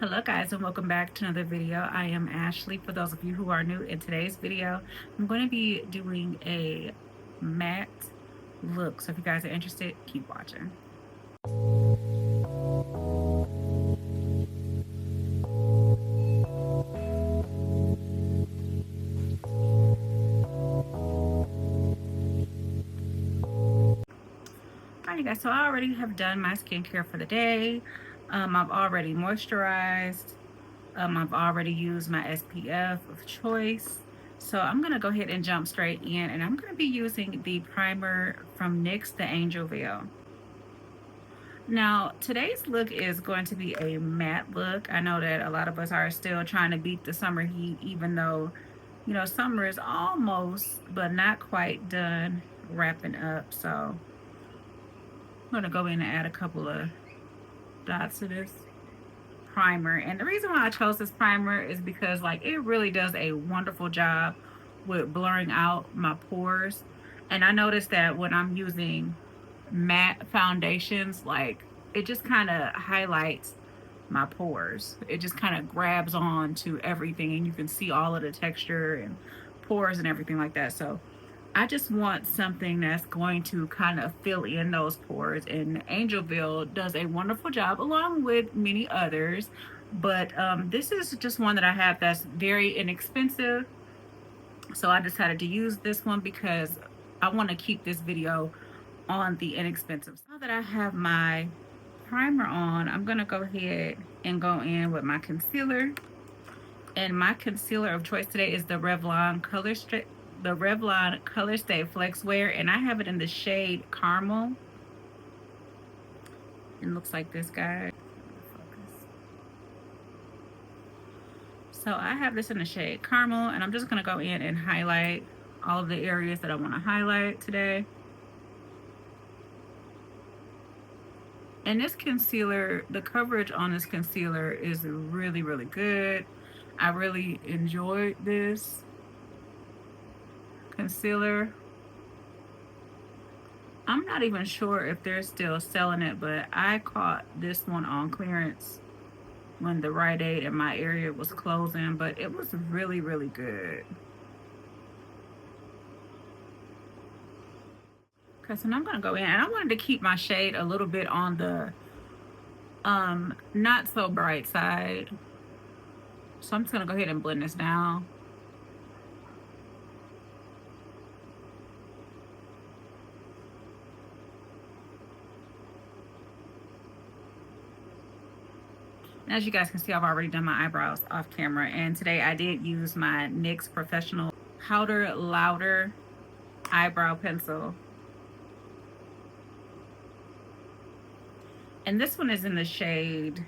Hello guys, and welcome back to another video. I am Ashley. For those of you who are new, in today's video I'm going to be doing a matte look, so if you guys are interested, keep watching. Alright guys, so I already have done my skincare for the day. I've already moisturized. I've already used my SPF of choice. So I'm going to go ahead and jump straight in, and I'm going to be using the primer from NYX, the Angel Veil. Now, today's look is going to be a matte look. I know that a lot of us are still trying to beat the summer heat, even though, you know, summer is almost, but not quite done wrapping up. So I'm going to go in and add a couple of dots to this primer. And the reason why I chose this primer is because, like, it really does a wonderful job with blurring out my pores. And I noticed that when I'm using matte foundations, like, it just kind of highlights my pores. It just kind of grabs on to everything, and you can see all of the texture and pores and everything like that. So I just want something that's going to kind of fill in those pores, and Angel Veil does a wonderful job along with many others, but this is just one that I have that's very inexpensive, so I decided to use this one because I want to keep this video on the inexpensive. Now that I have my primer on, I'm going to go ahead and go in with my concealer, and my concealer of choice today is the Revlon ColorStay Flex Wear, and I have it in the shade Caramel. It looks like this, guy. So I have this in the shade Caramel, and I'm just going to go in and highlight all of the areas that I want to highlight today. And this concealer, the coverage on this concealer is really, really good. I really enjoyed this concealer. I'm not even sure if they're still selling it, but I caught this one on clearance when the Rite Aid in my area was closing, but it was really, really good. Okay, so now I'm gonna go in, and I wanted to keep my shade a little bit on the not so bright side. So I'm just gonna go ahead and blend this down. As you guys can see, I've already done my eyebrows off camera, and today I did use my NYX Professional Powder Louder eyebrow pencil. And this one is in the shade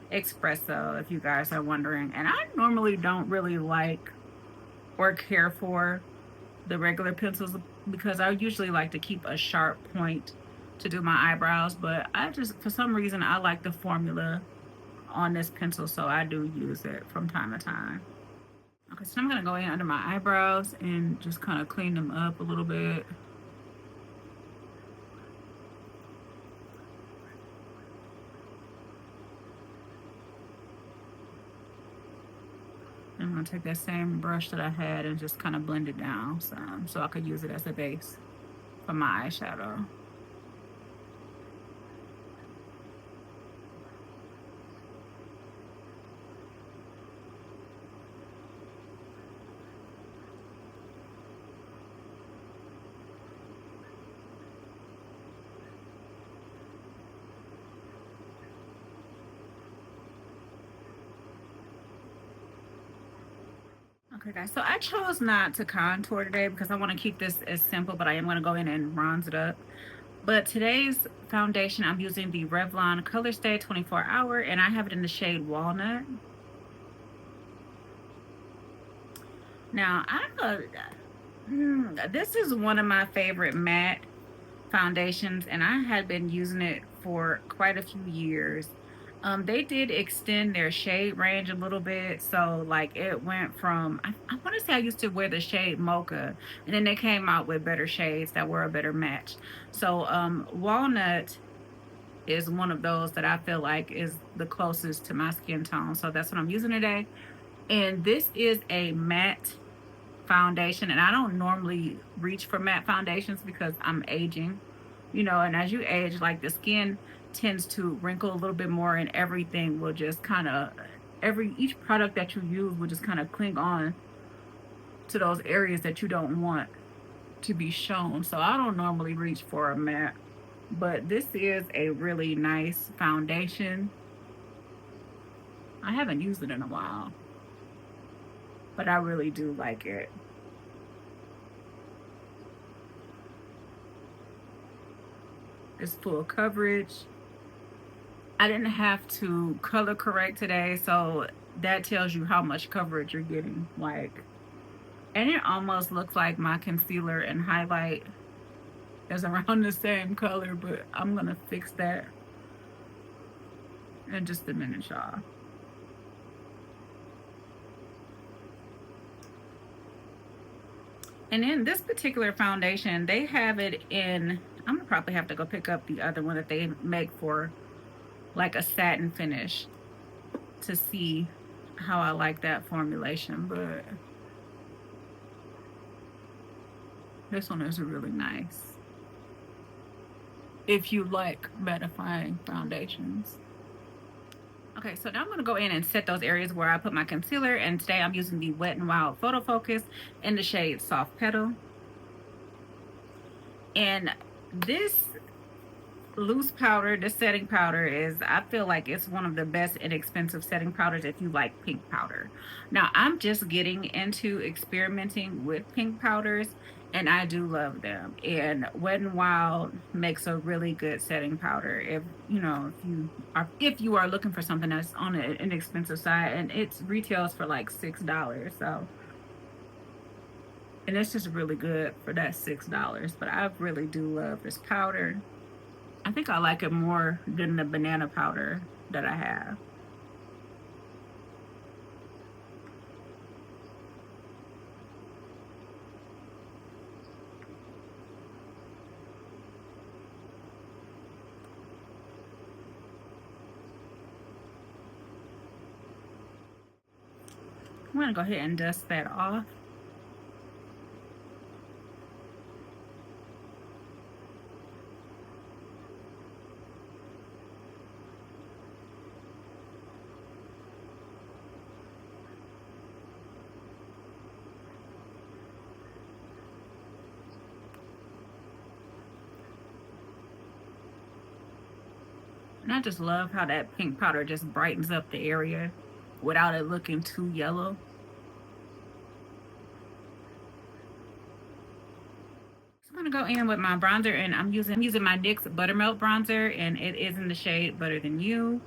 Espresso, if you guys are wondering. And I normally don't really like or care for the regular pencils because I usually like to keep a sharp point to do my eyebrows, but I just, for some reason, I like the formula on this pencil, so I do use it from time to time. Okay, so I'm gonna go in under my eyebrows and just kind of clean them up a little bit. I'm gonna take that same brush that I had and just kind of blend it down some so I could use it as a base for my eyeshadow. Okay guys, so I chose not to contour today because I want to keep this as simple, but I am going to go in and bronze it up. But today's foundation, I'm using the Revlon ColorStay 24 Hour, and I have it in the shade Walnut. Now, this is one of my favorite matte foundations, and I had been using it for quite a few years. They did extend their shade range a little bit, so like it went from, I want to say I used to wear the shade Mocha, and then they came out with better shades that were a better match. So Walnut is one of those that I feel like is the closest to my skin tone. So that's what I'm using today. And this is a matte foundation. And I don't normally reach for matte foundations because I'm aging, you know, and as you age, like the skin tends to wrinkle a little bit more and everything will just kind of, each product that you use will just kind of cling on to those areas that you don't want to be shown. So I don't normally reach for a matte, but this is a really nice foundation. I haven't used it in a while, but I really do like it. It's full coverage. I didn't have to color correct today, so that tells you how much coverage you're getting. Like, and it almost looks like my concealer and highlight is around the same color, but I'm gonna fix that in just a minute, y'all. And in this particular foundation, they have it in, I'm gonna probably have to go pick up the other one that they make for like a satin finish to see how I like that formulation, but this one is really nice if you like mattifying foundations. Okay, so now I'm going to go in and set those areas where I put my concealer, and today I'm using the Wet n Wild Photo Focus in the shade Soft Petal. And this loose powder, this setting powder is, I feel like it's one of the best inexpensive setting powders if you like pink powder. Now, I'm just getting into experimenting with pink powders, and I do love them. And Wet n Wild makes a really good setting powder if you know, if you are looking for something that's on an inexpensive side, and it retails for like $6. So, and it's just really good for that $6. But I really do love this powder. I think I like it more than the banana powder that I have. I'm gonna go ahead and dust that off. And I just love how that pink powder just brightens up the area without it looking too yellow. So I'm gonna go in with my bronzer, and I'm using my NYX Buttermelt bronzer, and it is in the shade Better Than You.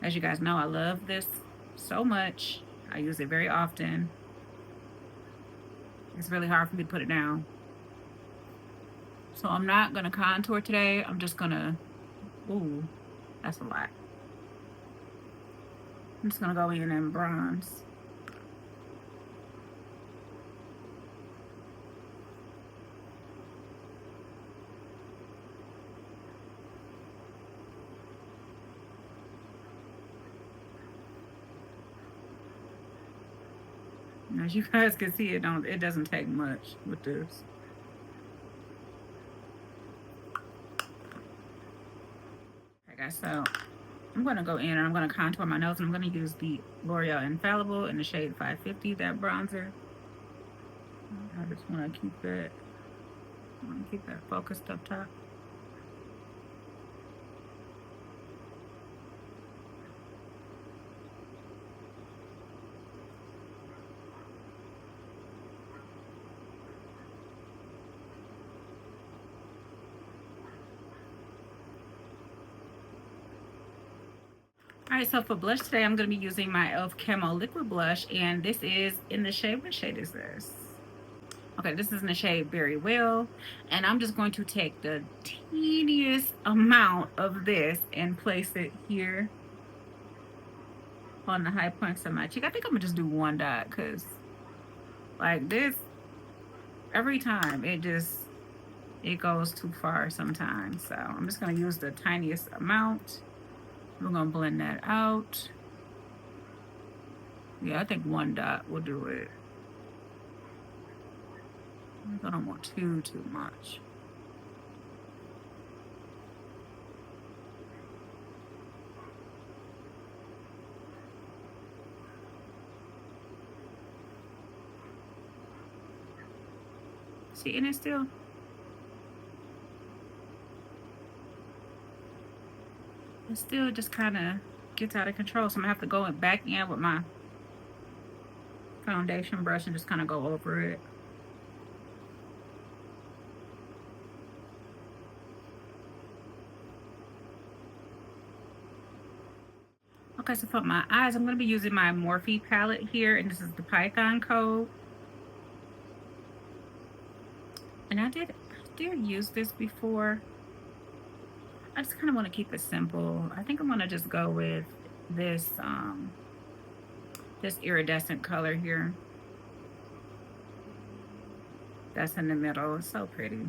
As you guys know, I love this so much. I use it very often. It's really hard for me to put it down. So I'm not gonna contour today. I'm just gonna, ooh, that's a lot. I'm just gonna go in and bronze. And as you guys can see, it doesn't take much with this. Okay guys, so I'm gonna go in and I'm gonna contour my nose, and I'm gonna use the L'Oreal Infallible in the shade 550, that bronzer. I just wanna keep that focused up top. Alright, so for blush today, I'm going to be using my e.l.f. Camo Liquid Blush, and this is in the shade, what shade is this? Okay, this is in the shade Very Well, and I'm just going to take the teeniest amount of this and place it here on the high points of my cheek. I think I'm going to just do one dot, because like this, every time it just it goes too far sometimes. So I'm just going to use the tiniest amount. We're going to blend that out. Yeah, I think 1 dot will do it. I don't want too much. See, and it's still just kind of gets out of control. So I'm gonna have to go back in with my foundation brush and just kind of go over it. Okay, so for my eyes, I'm going to be using my Morphe palette here, and this is the Python code. And I did use this before. I just kind of want to keep it simple. I think I'm going to just go with this this iridescent color here. That's in the middle. It's so pretty.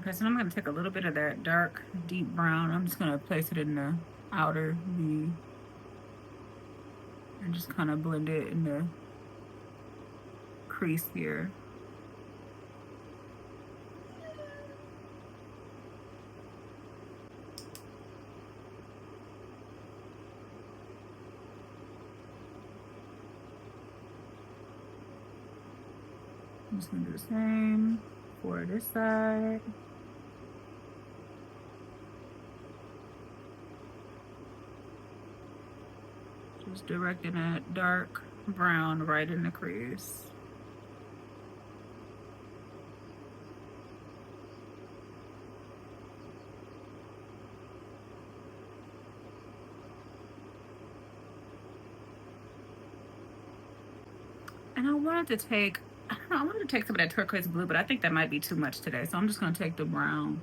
Okay, so I'm going to take a little bit of that dark, deep brown. I'm just going to place it in the outer V and just kind of blend it in the crease here. I'm just going to do the same for this side. Just directing that dark brown right in the crease. And I wanted to take, I wanted to take some of that turquoise blue, but I think that might be too much today. So I'm just going to take the brown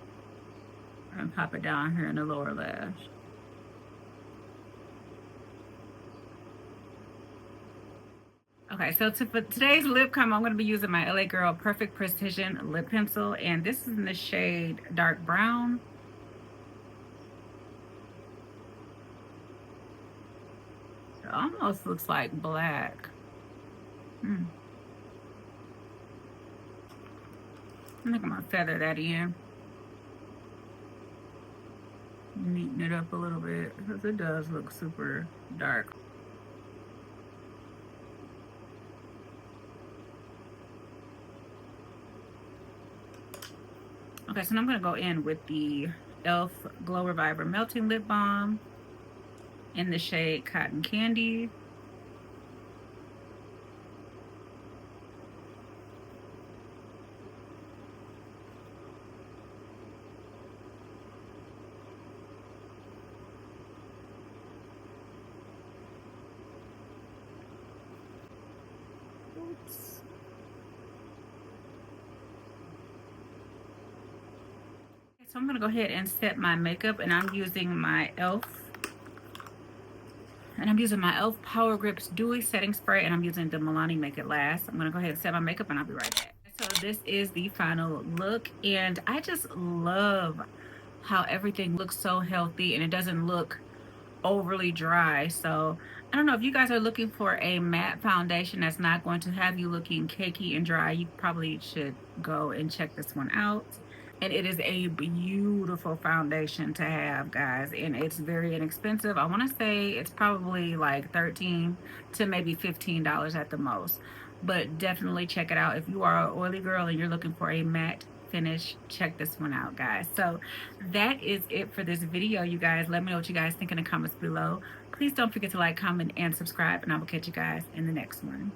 and pop it down here in the lower lash. Okay, so for today's lip combo, I'm going to be using my LA Girl Perfect Precision lip pencil, and this is in the shade dark brown. It almost looks like black. I think I'm going to feather that in. Neaten it up a little bit because it does look super dark. Okay, so now I'm going to go in with the e.l.f. Glow Reviver Melting Lip Balm in the shade Cotton Candy. Oops. So I'm going to go ahead and set my makeup, and I'm using my e.l.f. And I'm using my e.l.f. Power Grips Dewy Setting Spray, and I'm using the Milani Make It Last. I'm going to go ahead and set my makeup, and I'll be right back. So this is the final look, and I just love how everything looks so healthy, and it doesn't look overly dry. So I don't know if you guys are looking for a matte foundation that's not going to have you looking cakey and dry, you probably should go and check this one out. And it is a beautiful foundation to have, guys, and it's very inexpensive. I want to say it's probably like $13 to maybe $15 at the most, but definitely check it out. If you are an oily girl and you're looking for a matte finish, check this one out, guys. So that is it for this video, you guys. Let me know what you guys think in the comments below. Please don't forget to like, comment, and subscribe, and I will catch you guys in the next one.